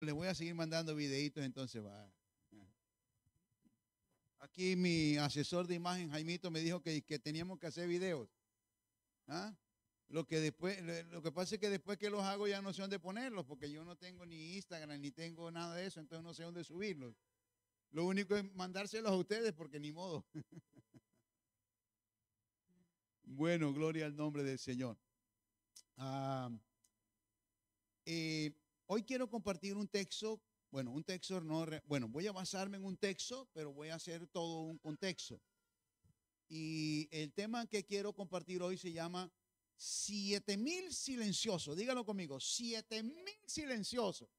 Le voy a seguir mandando videitos, entonces va. Aquí mi asesor de imagen, Jaimito, me dijo que teníamos que hacer videos. ¿Ah? Lo que pasa es que después que los hago ya no sé dónde ponerlos, porque yo no tengo ni Instagram, ni tengo nada de eso, entonces no sé dónde subirlos. Lo único es mandárselos a ustedes, porque ni modo. Bueno, gloria al nombre del Señor. Ah, hoy quiero compartir un texto, bueno, un texto no, bueno, voy a basarme en un texto, pero voy a hacer todo un contexto. Y el tema que quiero compartir hoy se llama 7,000 silenciosos. Dígalo conmigo, 7,000 silenciosos.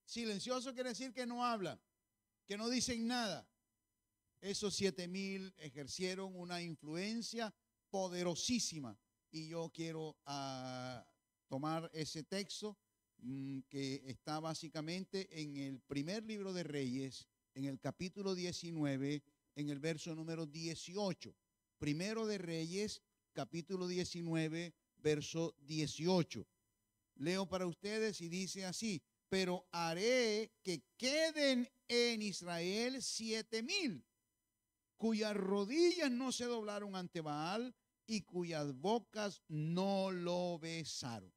Silencioso quiere decir que no hablan, que no dicen nada. Esos 7,000 ejercieron una influencia poderosísima. Y yo quiero tomar ese texto que está básicamente en el primer libro de Reyes, en el capítulo 19, en el verso número 18. Primero de Reyes, capítulo 19, verso 18. Leo para ustedes y dice así: pero haré que queden en Israel 7,000 cuyas rodillas no se doblaron ante Baal y cuyas bocas no lo besaron.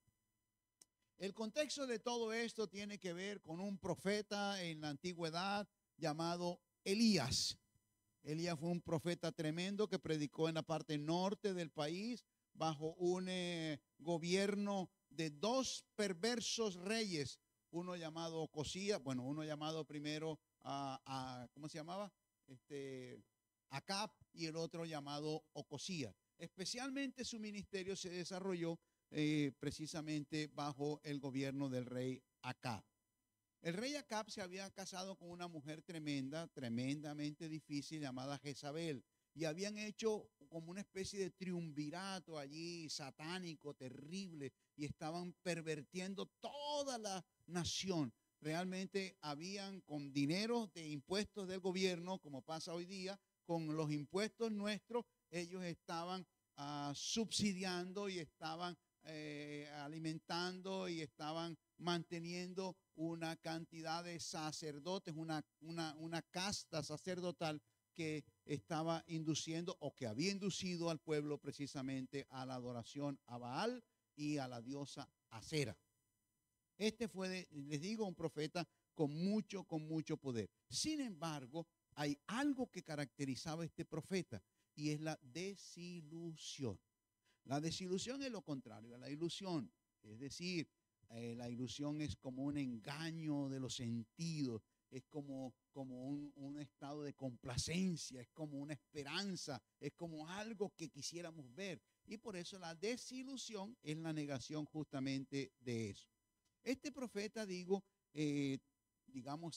El contexto de todo esto tiene que ver con un profeta en la antigüedad llamado Elías. Elías fue un profeta tremendo que predicó en la parte norte del país bajo un gobierno de dos perversos reyes, uno llamado Ocosías, bueno, uno llamado primero ¿cómo se llamaba? Acab, y el otro llamado Ocosías. Especialmente su ministerio se desarrolló precisamente bajo el gobierno del rey Acab. El rey Acab se había casado con una mujer tremenda, tremendamente difícil, llamada Jezabel, y habían hecho como una especie de triunvirato allí, satánico, terrible, y estaban pervirtiendo toda la nación. Realmente habían, con dinero de impuestos del gobierno, como pasa hoy día, con los impuestos nuestros, ellos estaban subsidiando y estaban alimentando y estaban manteniendo una cantidad de sacerdotes, una casta sacerdotal que estaba induciendo o que había inducido al pueblo precisamente a la adoración a Baal y a la diosa Acera. Este fue, les digo, un profeta con mucho poder. Sin embargo, hay algo que caracterizaba a este profeta y es la desilusión. La desilusión es lo contrario a la ilusión, es decir, la ilusión es como un engaño de los sentidos, es como un estado de complacencia, es como una esperanza, es como algo que quisiéramos ver. Y por eso la desilusión es la negación justamente de eso. Este profeta, digamos,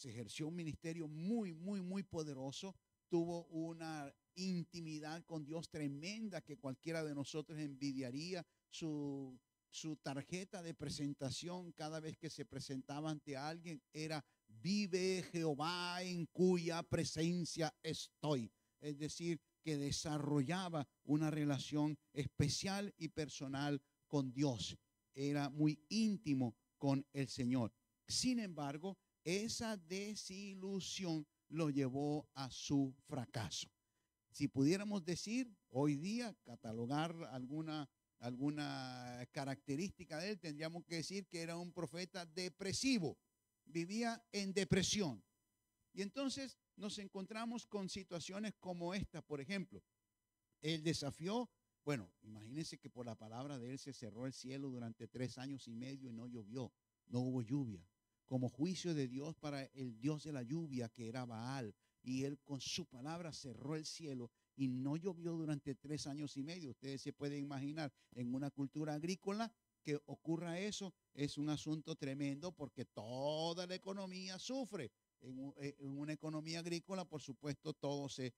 ejerció un ministerio muy poderoso, tuvo una intimidad con Dios tremenda que cualquiera de nosotros envidiaría. Su tarjeta de presentación cada vez que se presentaba ante alguien era: vive Jehová en cuya presencia estoy. Es decir, que desarrollaba una relación especial y personal con Dios. Era muy íntimo con el Señor. Sin embargo, esa desilusión lo llevó a su fracaso. Si pudiéramos decir hoy día, catalogar alguna característica de él, tendríamos que decir que era un profeta depresivo, vivía en depresión. Y entonces nos encontramos con situaciones como esta, por ejemplo. Él desafió, bueno, imagínense que por la palabra de él se cerró el cielo durante 3 años y medio y no llovió, no hubo lluvia, como juicio de Dios para el Dios de la lluvia, que era Baal. Y él con su palabra cerró el cielo y no llovió durante 3 años y medio. Ustedes se pueden imaginar, en una cultura agrícola, que ocurra eso es un asunto tremendo, porque toda la economía sufre. En una economía agrícola, por supuesto, todo se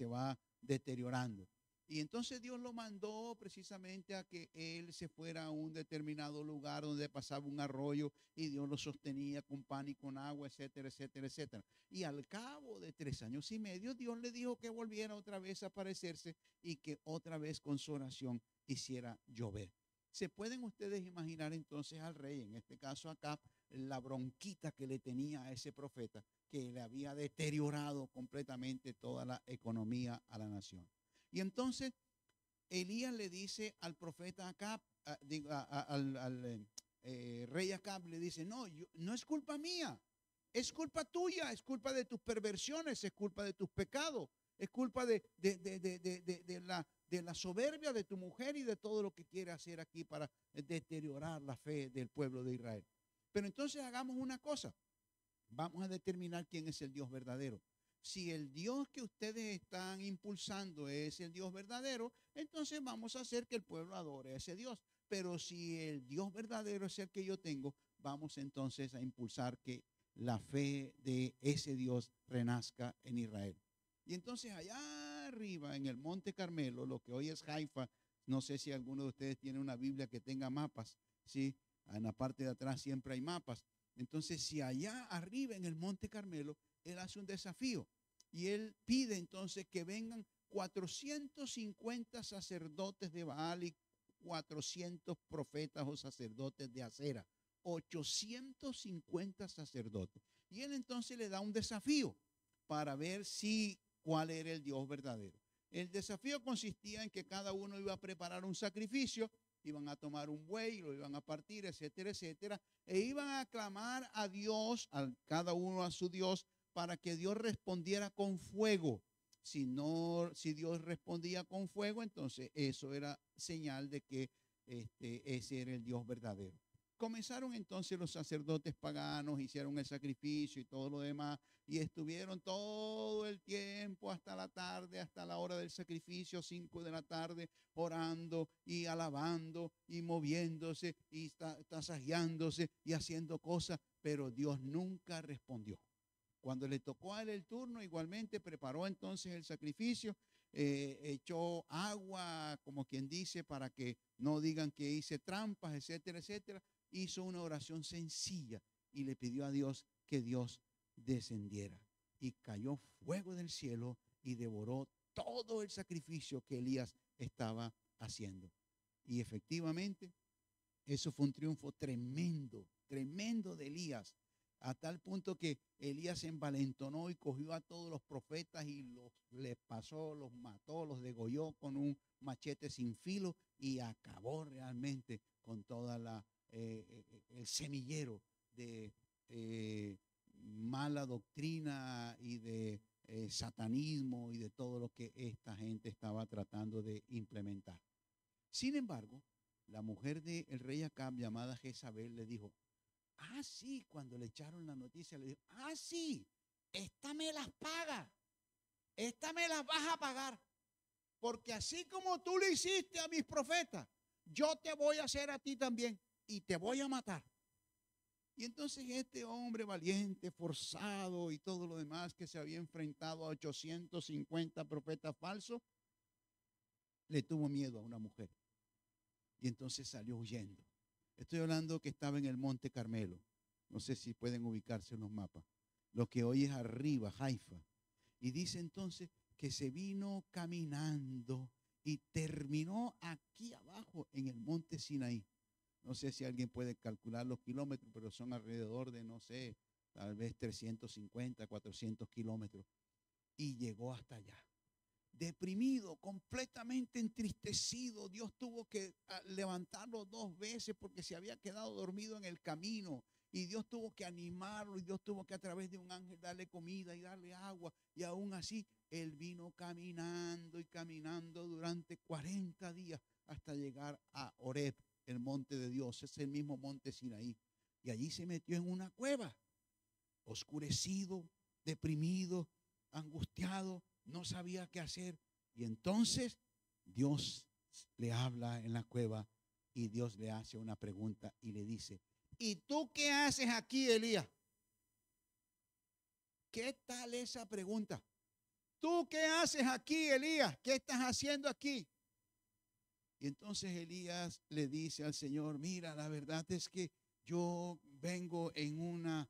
va deteriorando. Y entonces Dios lo mandó precisamente a que él se fuera a un determinado lugar donde pasaba un arroyo, y Dios lo sostenía con pan y con agua, etcétera, etcétera, etcétera. Y al cabo de 3 años y medio, Dios le dijo que volviera otra vez a aparecerse y que otra vez con su oración hiciera llover. ¿Se pueden ustedes imaginar entonces al rey, en este caso Acab, la bronquita que le tenía a ese profeta, que le había deteriorado completamente toda la economía a la nación? Y entonces Elías le dice al profeta Acab, al rey Acab, le dice, no, no es culpa mía, es culpa tuya, es culpa de tus perversiones, es culpa de tus pecados, es culpa de la soberbia de tu mujer y de todo lo que quiere hacer aquí para deteriorar la fe del pueblo de Israel. Pero entonces hagamos una cosa, vamos a determinar quién es el Dios verdadero. Si el Dios que ustedes están impulsando es el Dios verdadero, entonces vamos a hacer que el pueblo adore a ese Dios. Pero si el Dios verdadero es el que yo tengo, vamos entonces a impulsar que la fe de ese Dios renazca en Israel. Y entonces allá arriba en el Monte Carmelo, lo que hoy es Haifa, no sé si alguno de ustedes tiene una Biblia que tenga mapas, ¿sí? En la parte de atrás siempre hay mapas. Entonces, si allá arriba en el Monte Carmelo, él hace un desafío y él pide entonces que vengan 450 sacerdotes de Baal y 400 profetas o sacerdotes de Acera, 850 sacerdotes. Y él entonces le da un desafío para ver cuál era el Dios verdadero. El desafío consistía en que cada uno iba a preparar un sacrificio, iban a tomar un buey, lo iban a partir, etcétera, etcétera, e iban a clamar a Dios, cada uno a su Dios, para que Dios respondiera con fuego. Si Dios respondía con fuego, entonces eso era señal de que ese era el Dios verdadero. Comenzaron entonces los sacerdotes paganos, hicieron el sacrificio y todo lo demás, y estuvieron todo el tiempo hasta la tarde, hasta la hora del sacrificio, 5 de la tarde, orando y alabando y moviéndose y tasajeándose y haciendo cosas, pero Dios nunca respondió. Cuando le tocó a él el turno, igualmente preparó entonces el sacrificio, echó agua, como quien dice, para que no digan que hice trampas, etcétera, etcétera. Hizo una oración sencilla y le pidió a Dios que Dios descendiera. Y cayó fuego del cielo y devoró todo el sacrificio que Elías estaba haciendo. Y efectivamente, eso fue un triunfo tremendo, tremendo de Elías, a tal punto que Elías se envalentonó y cogió a todos los profetas y les pasó, los mató, los degolló con un machete sin filo y acabó realmente con toda el semillero de mala doctrina y de satanismo y de todo lo que esta gente estaba tratando de implementar. Sin embargo, la mujer del rey Acab, llamada Jezabel, le dijo, sí, cuando le echaron la noticia, le dijo, sí, esta me las paga, esta me las vas a pagar, porque así como tú le hiciste a mis profetas, yo te voy a hacer a ti también y te voy a matar. Y entonces este hombre valiente, forzado y todo lo demás, que se había enfrentado a 850 profetas falsos, le tuvo miedo a una mujer. Y entonces salió huyendo. Estoy hablando que estaba en el Monte Carmelo. No sé si pueden ubicarse en los mapas. Lo que hoy es arriba, Haifa. Y dice entonces que se vino caminando y terminó aquí abajo en el Monte Sinaí. No sé si alguien puede calcular los kilómetros, pero son alrededor de, no sé, tal vez 350, 400 kilómetros. Y llegó hasta allá. Deprimido, completamente entristecido. Dios tuvo que levantarlo 2 veces porque se había quedado dormido en el camino. Y Dios tuvo que animarlo y Dios tuvo que a través de un ángel darle comida y darle agua. Y aún así, él vino caminando y caminando durante 40 días hasta llegar a Horeb, el monte de Dios. Es el mismo monte Sinaí. Y allí se metió en una cueva, oscurecido, deprimido, angustiado. No sabía qué hacer. Y entonces Dios le habla en la cueva y Dios le hace una pregunta y le dice, ¿y tú qué haces aquí, Elías? ¿Qué tal esa pregunta? ¿Tú qué haces aquí, Elías? ¿Qué estás haciendo aquí? Y entonces Elías le dice al Señor, mira, la verdad es que yo vengo en un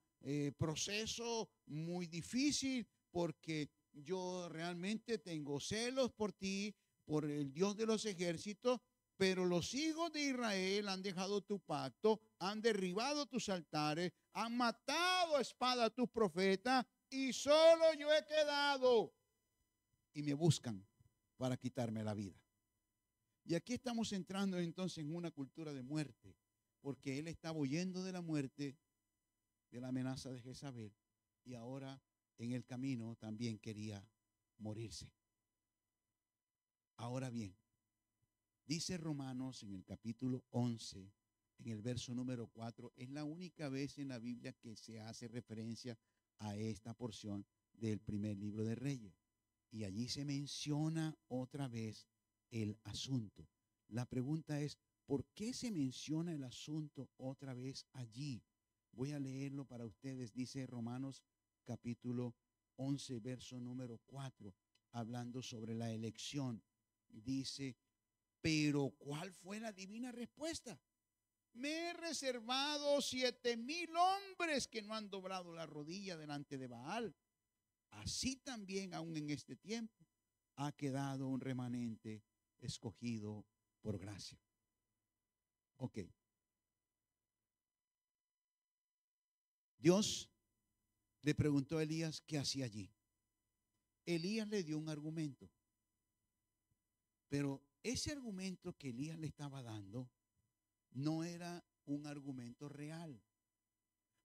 proceso muy difícil porque yo realmente tengo celos por ti, por el Dios de los ejércitos, Pero los hijos de Israel han dejado tu pacto, han derribado tus altares, han matado a espada a tus profetas, y solo yo he quedado. Y me buscan para quitarme la vida. Y aquí estamos entrando entonces en una cultura de muerte, porque él estaba huyendo de la muerte, de la amenaza de Jezabel, y ahora en el camino también quería morirse. Ahora bien, dice Romanos en el capítulo 11, en el verso número 4, es la única vez en la Biblia que se hace referencia a esta porción del primer libro de Reyes. Y allí se menciona otra vez el asunto. La pregunta es, ¿por qué se menciona el asunto otra vez allí? Voy a leerlo para ustedes. Dice Romanos capítulo 11, verso número 4, hablando sobre la elección. Dice, pero ¿cuál fue la divina respuesta? Me he reservado 7,000 hombres que no han doblado la rodilla delante de Baal. Así también, aún en este tiempo, ha quedado un remanente escogido por gracia. Ok. Dios le preguntó a Elías qué hacía allí. Elías le dio un argumento. Pero ese argumento que Elías le estaba dando no era un argumento real,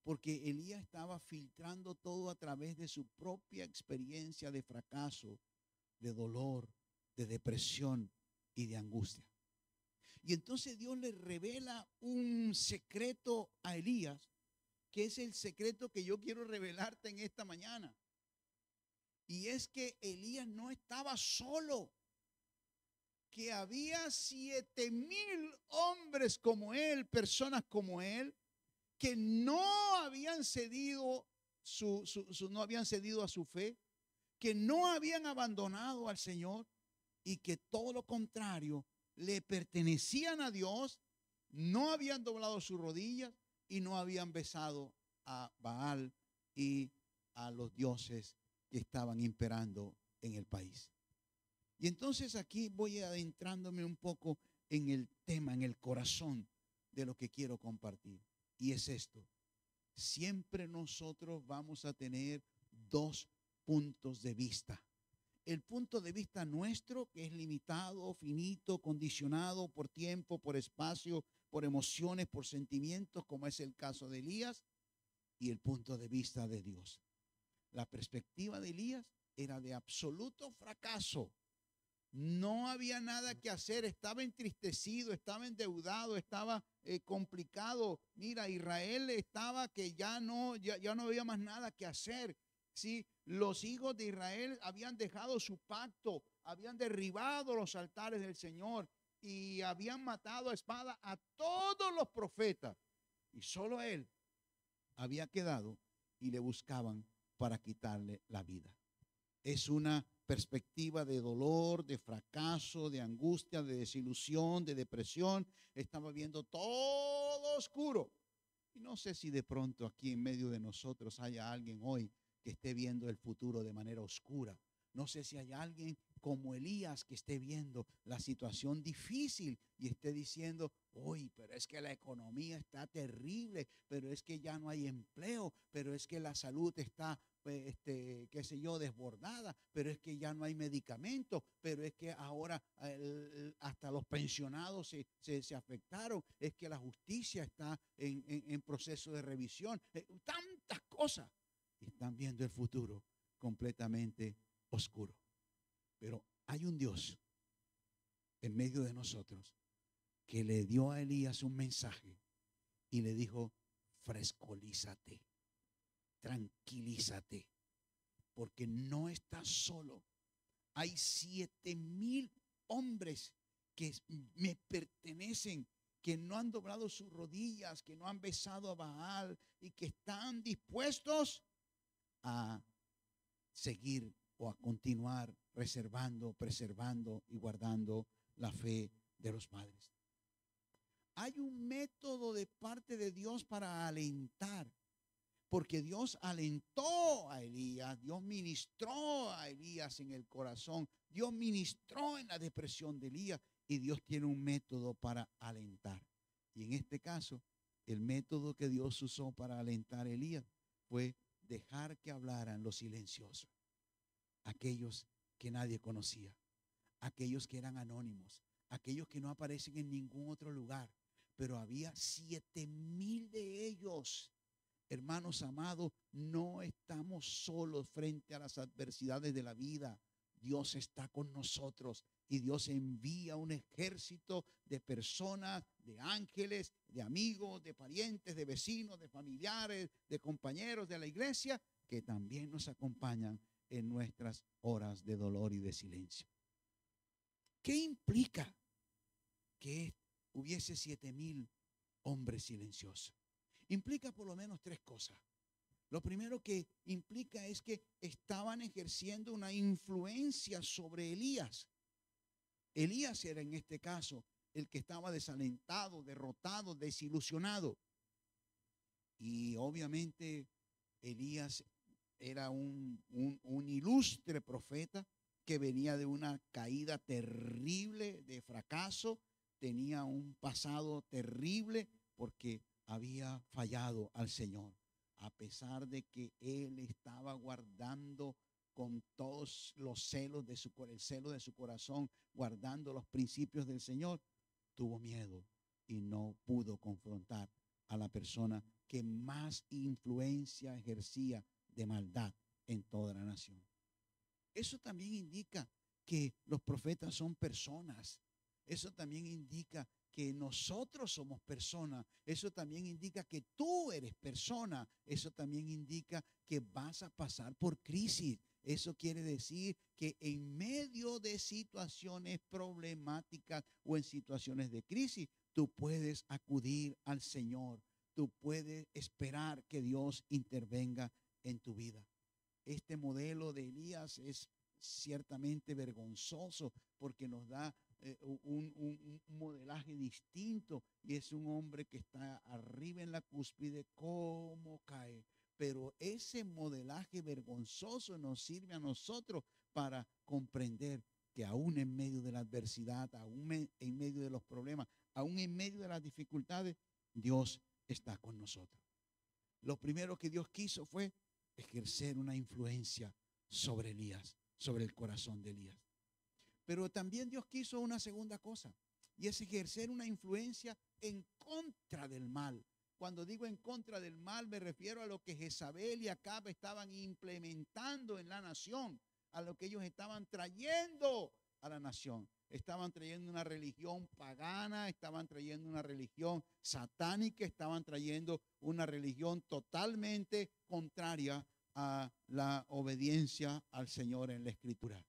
porque Elías estaba filtrando todo a través de su propia experiencia de fracaso, de dolor, de depresión y de angustia. Y entonces Dios le revela un secreto a Elías, que es el secreto que yo quiero revelarte en esta mañana. Y es que Elías no estaba solo, que había 7,000 hombres como él, personas como él, que no habían cedido no habían cedido a su fe, que no habían abandonado al Señor y que todo lo contrario, le pertenecían a Dios, no habían doblado sus rodillas y no habían besado a Baal y a los dioses que estaban imperando en el país. Y entonces aquí voy adentrándome un poco en el tema, en el corazón de lo que quiero compartir. Y es esto: siempre nosotros vamos a tener dos puntos de vista. El punto de vista nuestro, que es limitado, finito, condicionado por tiempo, por espacio, por emociones, por sentimientos, como es el caso de Elías, y el punto de vista de Dios. La perspectiva de Elías era de absoluto fracaso. No había nada que hacer, estaba entristecido, estaba endeudado, estaba complicado. Mira, Israel estaba que ya no había más nada que hacer. ¿Sí? Los hijos de Israel habían dejado su pacto, habían derribado los altares del Señor y habían matado a espada a todos los profetas. Y solo él había quedado y le buscaban para quitarle la vida. Es una perspectiva de dolor, de fracaso, de angustia, de desilusión, de depresión. Estaba viendo todo oscuro. Y no sé si de pronto aquí en medio de nosotros haya alguien hoy que esté viendo el futuro de manera oscura. No sé si hay alguien como Elías que esté viendo la situación difícil y esté diciendo, uy, pero es que la economía está terrible, pero es que ya no hay empleo, pero es que la salud está, qué sé yo, desbordada, pero es que ya no hay medicamentos, pero es que ahora hasta los pensionados se afectaron, es que la justicia está en proceso de revisión, tantas cosas. Están viendo el futuro completamente oscuro. Pero hay un Dios en medio de nosotros que le dio a Elías un mensaje y le dijo, frescolízate, tranquilízate, porque no estás solo. Hay 7,000 hombres que me pertenecen, que no han doblado sus rodillas, que no han besado a Baal y que están dispuestos a seguir o a continuar reservando, preservando y guardando la fe de los padres. Hay un método de parte de Dios para alentar, porque Dios alentó a Elías, Dios ministró a Elías en el corazón, Dios ministró en la depresión de Elías y Dios tiene un método para alentar. Y en este caso, el método que Dios usó para alentar a Elías fue dejar que hablaran los silenciosos, aquellos que nadie conocía, aquellos que eran anónimos, aquellos que no aparecen en ningún otro lugar, pero había 7,000 de ellos. Hermanos amados, no estamos solos frente a las adversidades de la vida. Dios está con nosotros y Dios envía un ejército de personas, de ángeles, de amigos, de parientes, de vecinos, de familiares, de compañeros de la iglesia que también nos acompañan en nuestras horas de dolor y de silencio. ¿Qué implica que hubiese 7,000 hombres silenciosos? Implica por lo menos 3 cosas. Lo primero que implica es que estaban ejerciendo una influencia sobre Elías. Elías era en este caso el que estaba desalentado, derrotado, desilusionado. Y obviamente Elías era un ilustre profeta que venía de una caída terrible, de fracaso, tenía un pasado terrible porque había fallado al Señor, a pesar de que él estaba guardando con todos los celos el celo de su corazón, guardando los principios del Señor, tuvo miedo y no pudo confrontar a la persona que más influencia ejercía de maldad en toda la nación. Eso también indica que los profetas son personas. Eso también indica que nosotros somos personas. Eso también indica que tú eres persona. Eso también indica que vas a pasar por crisis. Eso quiere decir que en medio de situaciones problemáticas o en situaciones de crisis, tú puedes acudir al Señor. Tú puedes esperar que Dios intervenga en tu vida. Este modelo de Elías es ciertamente vergonzoso porque nos da un modelaje distinto y es un hombre que está arriba en la cúspide, cómo cae. Pero ese modelaje vergonzoso nos sirve a nosotros para comprender que aún en medio de la adversidad, aún en medio de los problemas, aún en medio de las dificultades, Dios está con nosotros. Lo primero que Dios quiso fue ejercer una influencia sobre Elías, sobre el corazón de Elías. Pero también Dios quiso una segunda cosa, y es ejercer una influencia en contra del mal. Cuando digo en contra del mal, me refiero a lo que Jezabel y Acab estaban implementando en la nación, a lo que ellos estaban trayendo a la nación. Estaban trayendo una religión pagana, estaban trayendo una religión satánica, estaban trayendo una religión totalmente contraria a la obediencia al Señor en la Escritura.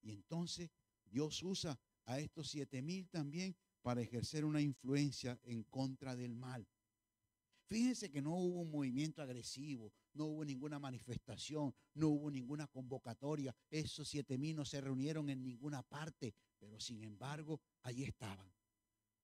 Y entonces Dios usa a estos 7,000 también para ejercer una influencia en contra del mal. Fíjense que no hubo un movimiento agresivo, no hubo ninguna manifestación, no hubo ninguna convocatoria. Esos 7,000 no se reunieron en ninguna parte, pero sin embargo, allí estaban.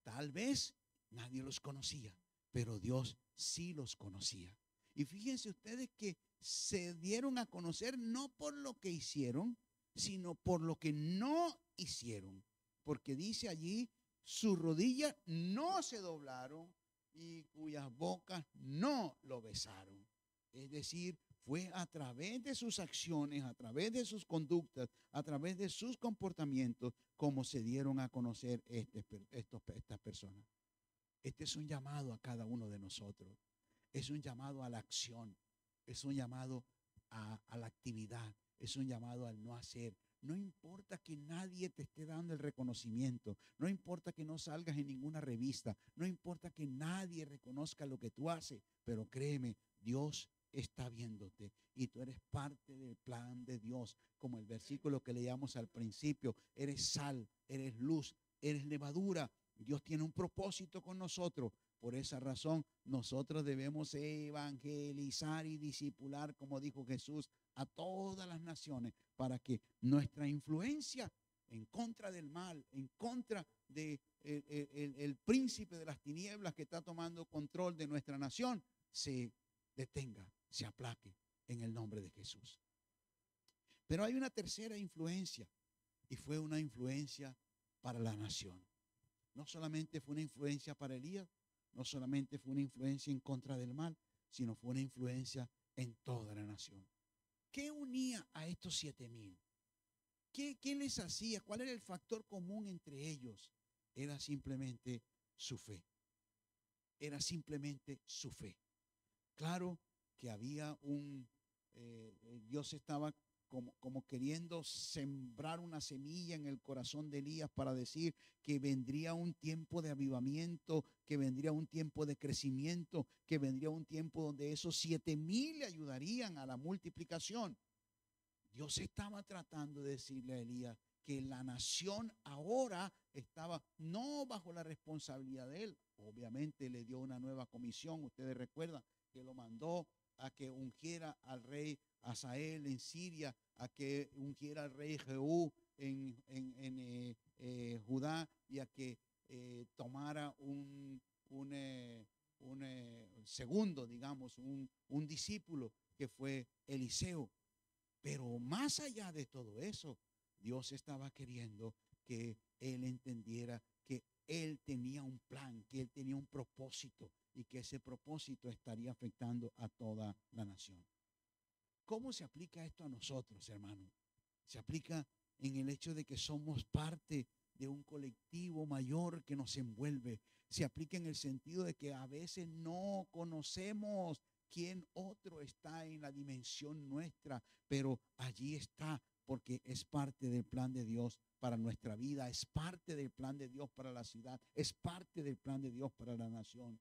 Tal vez nadie los conocía, pero Dios sí los conocía. Y fíjense ustedes que se dieron a conocer no por lo que hicieron, sino por lo que no hicieron. Porque dice allí, sus rodillas no se doblaron y cuyas bocas no lo besaron. Es decir, fue a través de sus acciones, a través de sus conductas, a través de sus comportamientos, como se dieron a conocer estas personas. Este es un llamado a cada uno de nosotros. Es un llamado a la acción. Es un llamado a la actividad. Es un llamado al no hacer. No importa que nadie te esté dando el reconocimiento. No importa que no salgas en ninguna revista. No importa que nadie reconozca lo que tú haces. Pero créeme, Dios está viéndote y tú eres parte del plan de Dios. Como el versículo que leíamos al principio, eres sal, eres luz, eres levadura. Dios tiene un propósito con nosotros. Por esa razón, nosotros debemos evangelizar y discipular, como dijo Jesús, a todas las naciones, para que nuestra influencia en contra del mal, en contra de el príncipe de las tinieblas que está tomando control de nuestra nación, se detenga, se aplaque en el nombre de Jesús. Pero hay una tercera influencia, y fue una influencia para la nación. No solamente fue una influencia para Elías, no solamente fue una influencia en contra del mal, sino fue una influencia en toda la nación. ¿Qué unía a estos 7,000? ¿Qué les hacía? ¿Cuál era el factor común entre ellos? Era simplemente su fe. Era simplemente su fe. Claro que había Dios estaba como queriendo sembrar una semilla en el corazón de Elías para decir que vendría un tiempo de avivamiento, que vendría un tiempo de crecimiento, que vendría un tiempo donde esos 7,000 le ayudarían a la multiplicación. Dios estaba tratando de decirle a Elías que la nación ahora estaba no bajo la responsabilidad de él. Obviamente le dio una nueva comisión, ustedes recuerdan que lo mandó a que ungiera al rey Hazael en Siria, a que ungiera al rey Jehú en Judá, y a que tomara un segundo, digamos, un discípulo que fue Eliseo. Pero más allá de todo eso, Dios estaba queriendo que él entendiera que él tenía un plan, que él tenía un propósito y que ese propósito estaría afectando a toda la nación. ¿Cómo se aplica esto a nosotros, hermanos? Se aplica en el hecho de que somos parte de un colectivo mayor que nos envuelve. Se aplica en el sentido de que a veces no conocemos quién otro está en la dimensión nuestra, pero allí está porque es parte del plan de Dios para nuestra vida, es parte del plan de Dios para la ciudad, es parte del plan de Dios para la nación.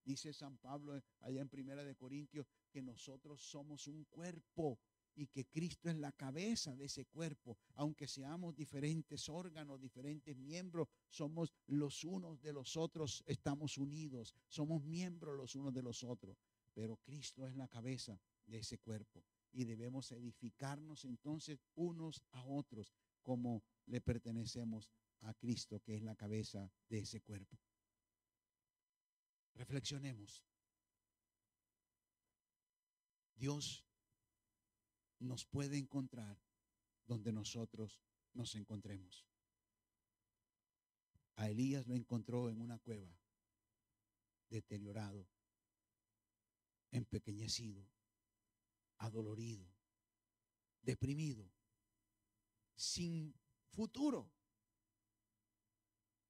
Dice San Pablo allá en 1 Corintios que nosotros somos un cuerpo y que Cristo es la cabeza de ese cuerpo. Aunque seamos diferentes órganos, diferentes miembros, somos los unos de los otros, estamos unidos, somos miembros los unos de los otros. Pero Cristo es la cabeza de ese cuerpo y debemos edificarnos entonces unos a otros como le pertenecemos a Cristo, que es la cabeza de ese cuerpo. Reflexionemos. Dios nos puede encontrar donde nosotros nos encontremos. A Elías lo encontró en una cueva, deteriorado, empequeñecido, adolorido, deprimido, sin futuro.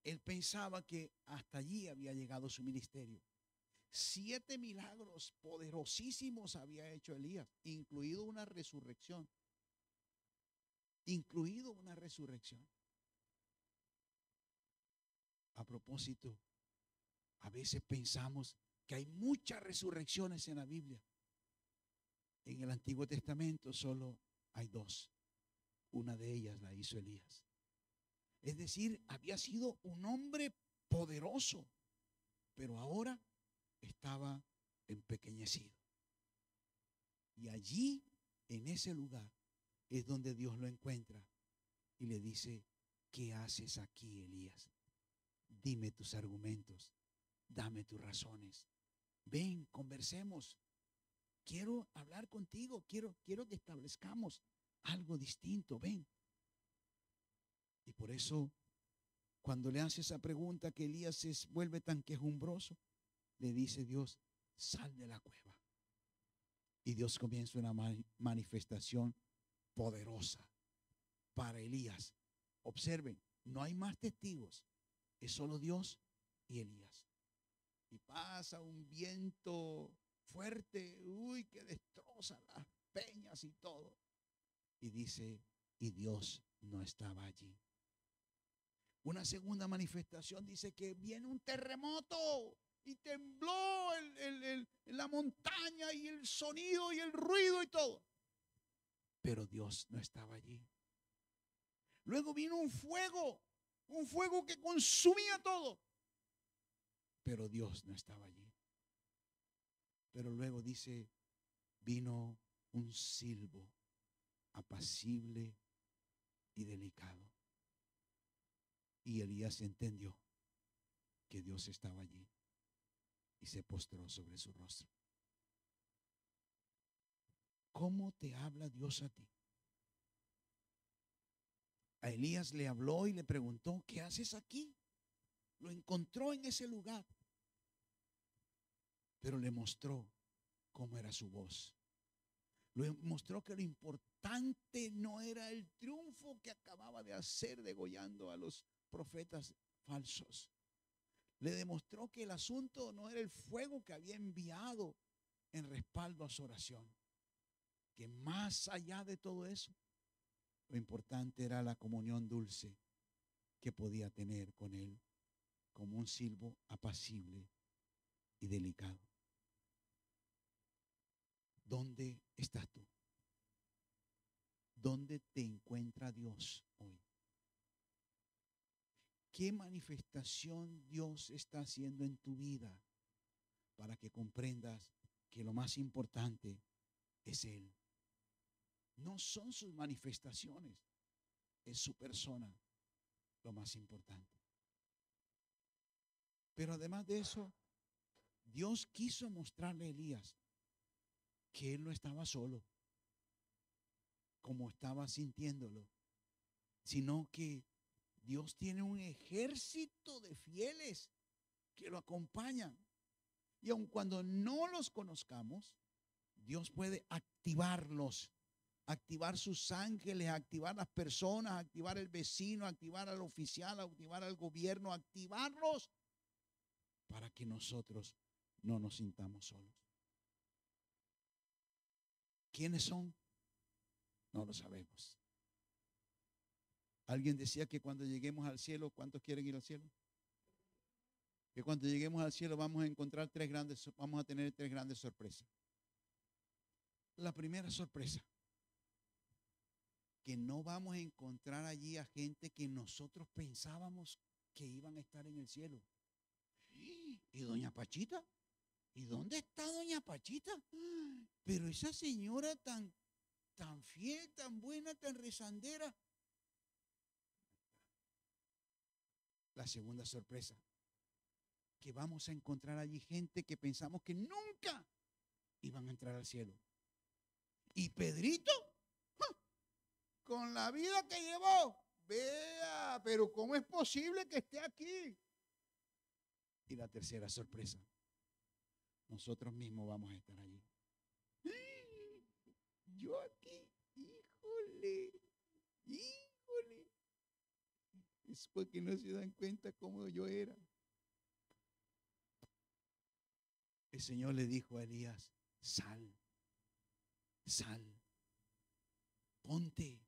Él pensaba que hasta allí había llegado su ministerio. 7 milagros poderosísimos había hecho Elías, incluido una resurrección. Incluido una resurrección. A propósito, a veces pensamos que hay muchas resurrecciones en la Biblia. En el Antiguo Testamento solo hay 2. Una de ellas la hizo Elías. Es decir, había sido un hombre poderoso, pero ahora estaba empequeñecido. Y allí, en ese lugar, es donde Dios lo encuentra y le dice: ¿qué haces aquí, Elías? Dime tus argumentos, dame tus razones. Ven, conversemos. Quiero hablar contigo, quiero que establezcamos algo distinto, ven. Y por eso, cuando le hace esa pregunta que Elías se vuelve tan quejumbroso, le dice Dios: sal de la cueva. Y Dios comienza una manifestación poderosa para Elías. Observen, no hay más testigos, es solo Dios y Elías. Y pasa un viento fuerte, que destroza las peñas y todo. Y dice, y Dios no estaba allí. Una segunda manifestación dice que viene un terremoto y tembló la montaña y el sonido y el ruido y todo. Pero Dios no estaba allí. Luego vino un fuego que consumía todo. Pero Dios no estaba allí. Pero luego dice, vino un silbo apacible y delicado. Y Elías entendió que Dios estaba allí y se postró sobre su rostro. ¿Cómo te habla Dios a ti? A Elías le habló y le preguntó: ¿qué haces aquí? Lo encontró en ese lugar, pero le mostró cómo era su voz. Le mostró que lo importante no era el triunfo que acababa de hacer degollando a los profetas falsos. Le demostró que el asunto no era el fuego que había enviado en respaldo a su oración. Que más allá de todo eso, lo importante era la comunión dulce que podía tener con él, como un silbo apacible y delicado. ¿Dónde estás tú? ¿Dónde te encuentra Dios hoy? ¿Qué manifestación Dios está haciendo en tu vida para que comprendas que lo más importante es Él? No son sus manifestaciones, es su persona lo más importante. Pero además de eso, Dios quiso mostrarle a Elías que él no estaba solo, como estaba sintiéndolo, sino que Dios tiene un ejército de fieles que lo acompañan. Y aun cuando no los conozcamos, Dios puede activarlos, activar sus ángeles, activar las personas, activar el vecino, activar al oficial, activar al gobierno, activarlos para que nosotros no nos sintamos solos. ¿Quiénes son? No lo sabemos. Alguien decía que cuando lleguemos al cielo, ¿cuántos quieren ir al cielo? Que cuando lleguemos al cielo vamos a encontrar vamos a tener tres grandes sorpresas. La primera sorpresa, que no vamos a encontrar allí a gente que nosotros pensábamos que iban a estar en el cielo. ¿Y doña Pachita? ¿Y dónde está doña Pachita? Pero esa señora tan fiel, tan buena, tan rezandera. La segunda sorpresa, que vamos a encontrar allí gente que pensamos que nunca iban a entrar al cielo. Y Pedrito, con la vida que llevó, vea, pero ¿cómo es posible que esté aquí? Y la tercera sorpresa, nosotros mismos vamos a estar allí. Yo aquí, híjole. Es porque no se dan cuenta cómo yo era. El Señor le dijo a Elías, sal, ponte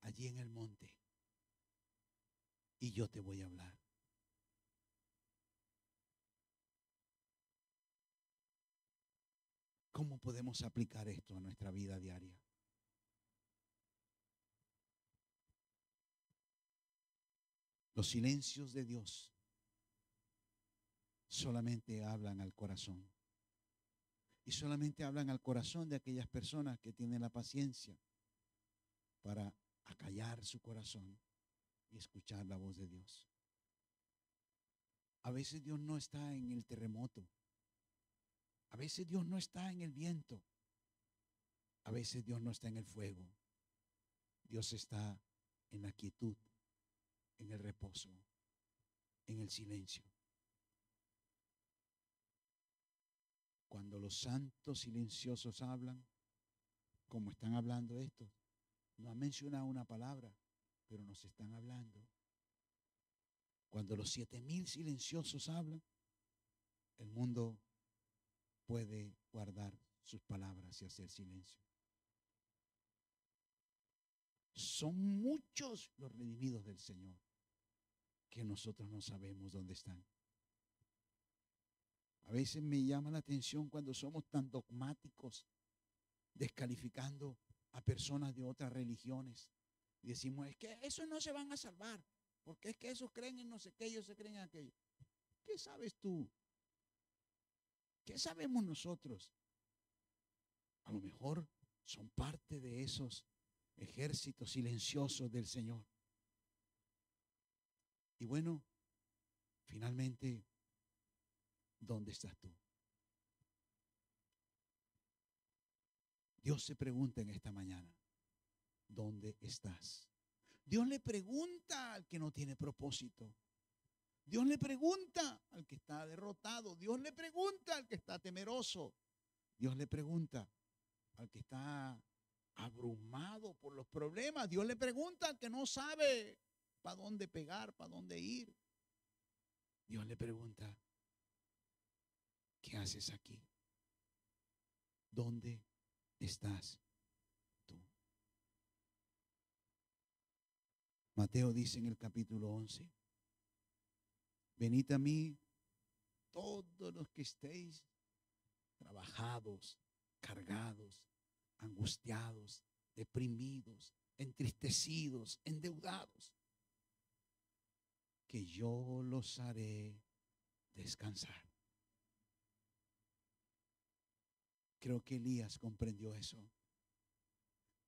allí en el monte y yo te voy a hablar. ¿Cómo podemos aplicar esto a nuestra vida diaria? Los silencios de Dios solamente hablan al corazón. Y solamente hablan al corazón de aquellas personas que tienen la paciencia para acallar su corazón y escuchar la voz de Dios. A veces Dios no está en el terremoto. A veces Dios no está en el viento. A veces Dios no está en el fuego. Dios está en la quietud, en el reposo, en el silencio. Cuando los santos silenciosos hablan, como están hablando estos, no han mencionado una palabra, pero nos están hablando. Cuando los 7,000 silenciosos hablan, el mundo puede guardar sus palabras y hacer silencio. Son muchos los redimidos del Señor que nosotros no sabemos dónde están. A veces me llama la atención cuando somos tan dogmáticos, descalificando a personas de otras religiones. Y decimos, es que esos no se van a salvar, porque es que esos creen en no sé qué, ellos se creen en aquello. ¿Qué sabes tú? ¿Qué sabemos nosotros? A lo mejor son parte de esos ejércitos silenciosos del Señor. Y bueno, finalmente, ¿dónde estás tú? Dios se pregunta en esta mañana, ¿dónde estás? Dios le pregunta al que no tiene propósito, Dios le pregunta al que está derrotado. Dios le pregunta al que está temeroso. Dios le pregunta al que está abrumado por los problemas. Dios le pregunta al que no sabe para dónde pegar, para dónde ir. Dios le pregunta, ¿qué haces aquí? ¿Dónde estás tú? Mateo dice en el capítulo 11, venid a mí todos los que estéis trabajados, cargados, angustiados, deprimidos, entristecidos, endeudados, que yo los haré descansar. Creo que Elías comprendió eso.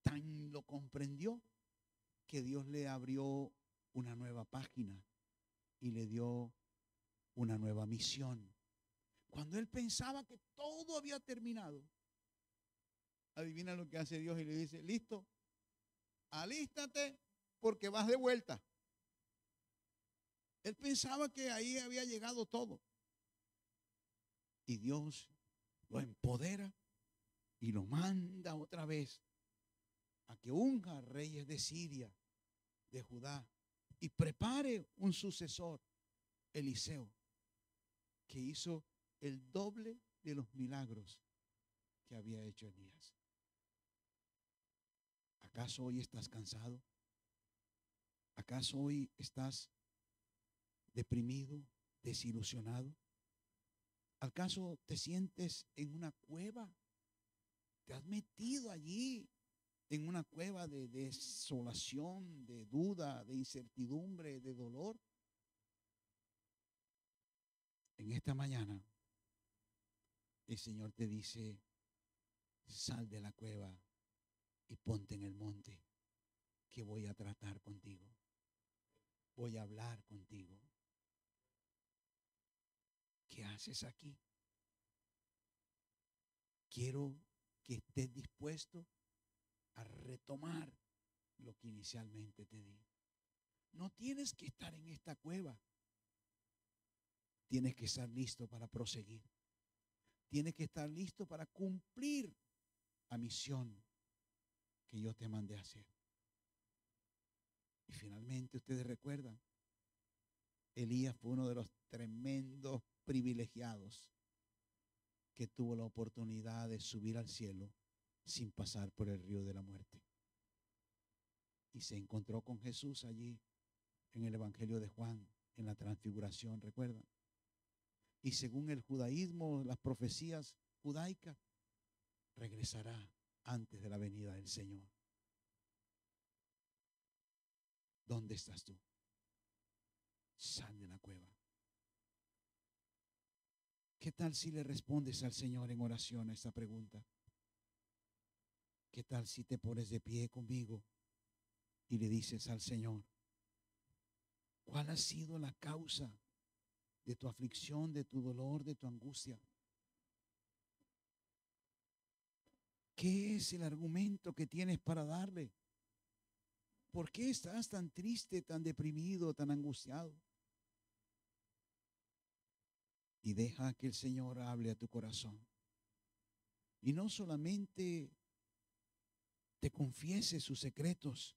Tan lo comprendió que Dios le abrió una nueva página y le dio una nueva misión. Cuando él pensaba que todo había terminado, adivina lo que hace Dios y le dice, listo, alístate porque vas de vuelta. Él pensaba que ahí había llegado todo. Y Dios lo empodera y lo manda otra vez a que unja reyes de Siria, de Judá, y prepare un sucesor, Eliseo, que hizo el doble de los milagros que había hecho Elías. ¿Acaso hoy estás cansado? ¿Acaso hoy estás deprimido, desilusionado? ¿Acaso te sientes en una cueva? ¿Te has metido allí en una cueva de desolación, de duda, de incertidumbre, de dolor? En esta mañana el Señor te dice, sal de la cueva y ponte en el monte, que voy a tratar contigo. Voy a hablar contigo. ¿Qué haces aquí? Quiero que estés dispuesto a retomar lo que inicialmente te di. No tienes que estar en esta cueva. Tienes que estar listo para proseguir. Tienes que estar listo para cumplir la misión que yo te mandé a hacer. Y finalmente ustedes recuerdan, Elías fue uno de los tremendos privilegiados que tuvo la oportunidad de subir al cielo sin pasar por el río de la muerte. Y se encontró con Jesús allí en el Evangelio de Juan, en la transfiguración, ¿recuerdan? Y según el judaísmo, las profecías judaicas, regresará antes de la venida del Señor. ¿Dónde estás tú? Sal de la cueva. ¿Qué tal si le respondes al Señor en oración a esta pregunta? ¿Qué tal si te pones de pie conmigo y le dices al Señor, ¿cuál ha sido la causa de tu aflicción, de tu dolor, de tu angustia? ¿Qué es el argumento que tienes para darle? ¿Por qué estás tan triste, tan deprimido, tan angustiado? Y deja que el Señor hable a tu corazón. Y no solamente te confiese sus secretos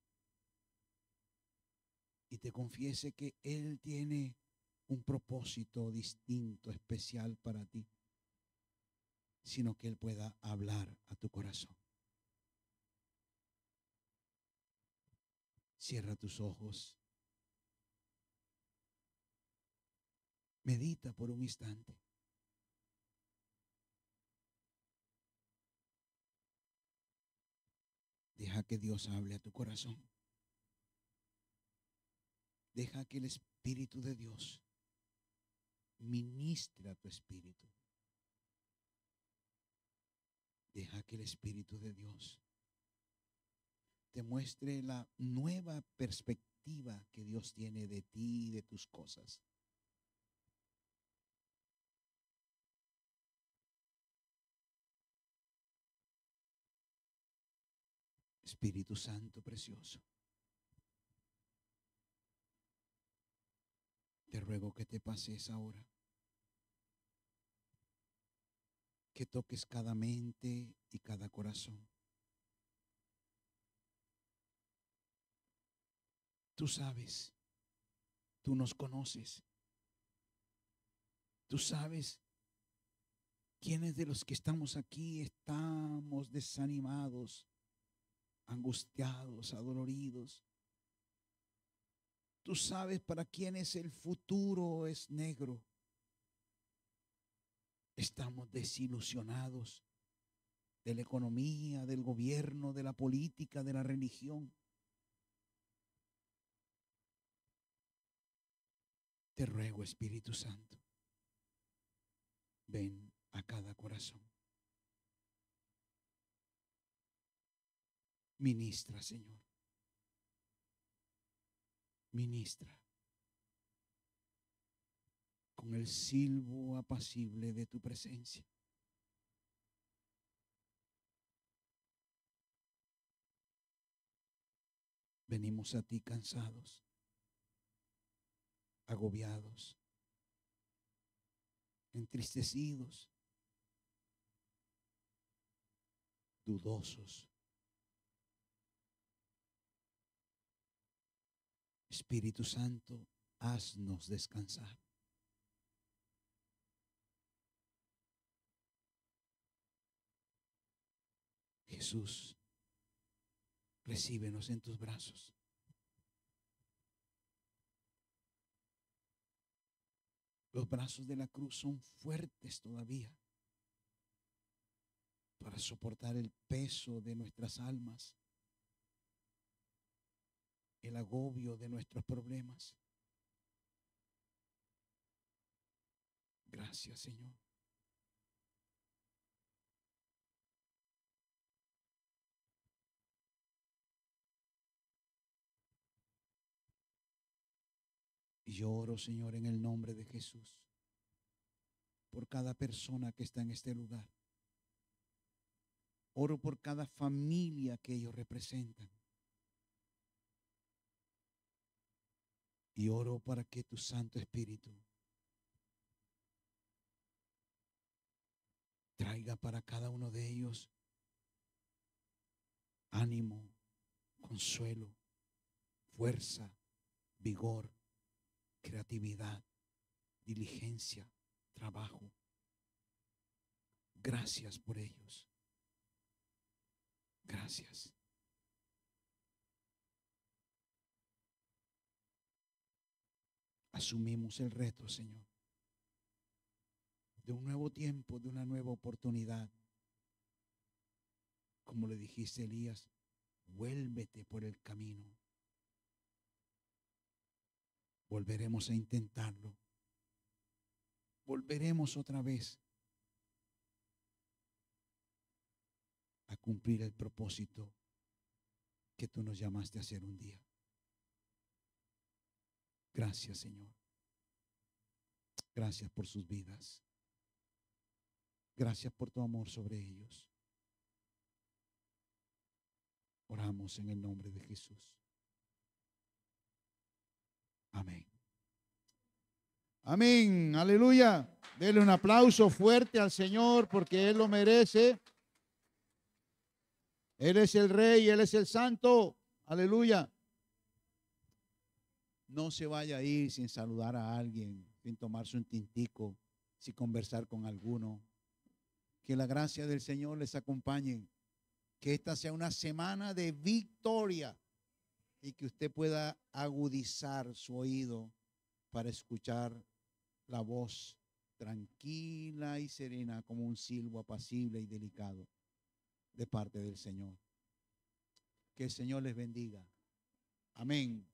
y te confiese que Él tiene un propósito distinto, especial para ti, sino que Él pueda hablar a tu corazón. Cierra tus ojos. Medita por un instante. Deja que Dios hable a tu corazón. Deja que el Espíritu de Dios ministre a tu espíritu. Deja que el Espíritu de Dios te muestre la nueva perspectiva que Dios tiene de ti y de tus cosas. Espíritu Santo precioso, Te ruego que te pases ahora, que toques cada mente y cada corazón. Tú sabes, tú nos conoces, tú sabes quiénes de los que estamos aquí estamos desanimados, angustiados, adoloridos. Tú sabes para quienes el futuro es negro. Estamos desilusionados de la economía, del gobierno, de la política, de la religión. Te ruego, Espíritu Santo, ven a cada corazón. Ministra, Señor. Ministra con el silbo apacible de tu presencia. Venimos a ti cansados, agobiados, entristecidos, dudosos. Espíritu Santo, haznos descansar. Jesús, recíbenos en tus brazos. Los brazos de la cruz son fuertes todavía para soportar el peso de nuestras almas, el agobio de nuestros problemas. Gracias, Señor. Y yo oro, Señor, en el nombre de Jesús, por cada persona que está en este lugar. Oro por cada familia que ellos representan. Y oro para que tu Santo Espíritu traiga para cada uno de ellos ánimo, consuelo, fuerza, vigor, creatividad, diligencia, trabajo. Gracias por ellos. Gracias. Asumimos el reto, Señor, de un nuevo tiempo, de una nueva oportunidad. Como le dijiste a Elías, vuélvete por el camino. Volveremos a intentarlo. Volveremos otra vez a cumplir el propósito que tú nos llamaste a hacer un día. Gracias, Señor. Gracias por sus vidas. Gracias por tu amor sobre ellos. Oramos en el nombre de Jesús. Amén. Amén. Aleluya. Dele un aplauso fuerte al Señor porque Él lo merece. Él es el Rey, Él es el Santo. Aleluya. No se vaya a ir sin saludar a alguien, sin tomarse un tintico, sin conversar con alguno. Que la gracia del Señor les acompañe. Que esta sea una semana de victoria y que usted pueda agudizar su oído para escuchar la voz tranquila y serena como un silbo apacible y delicado de parte del Señor. Que el Señor les bendiga. Amén.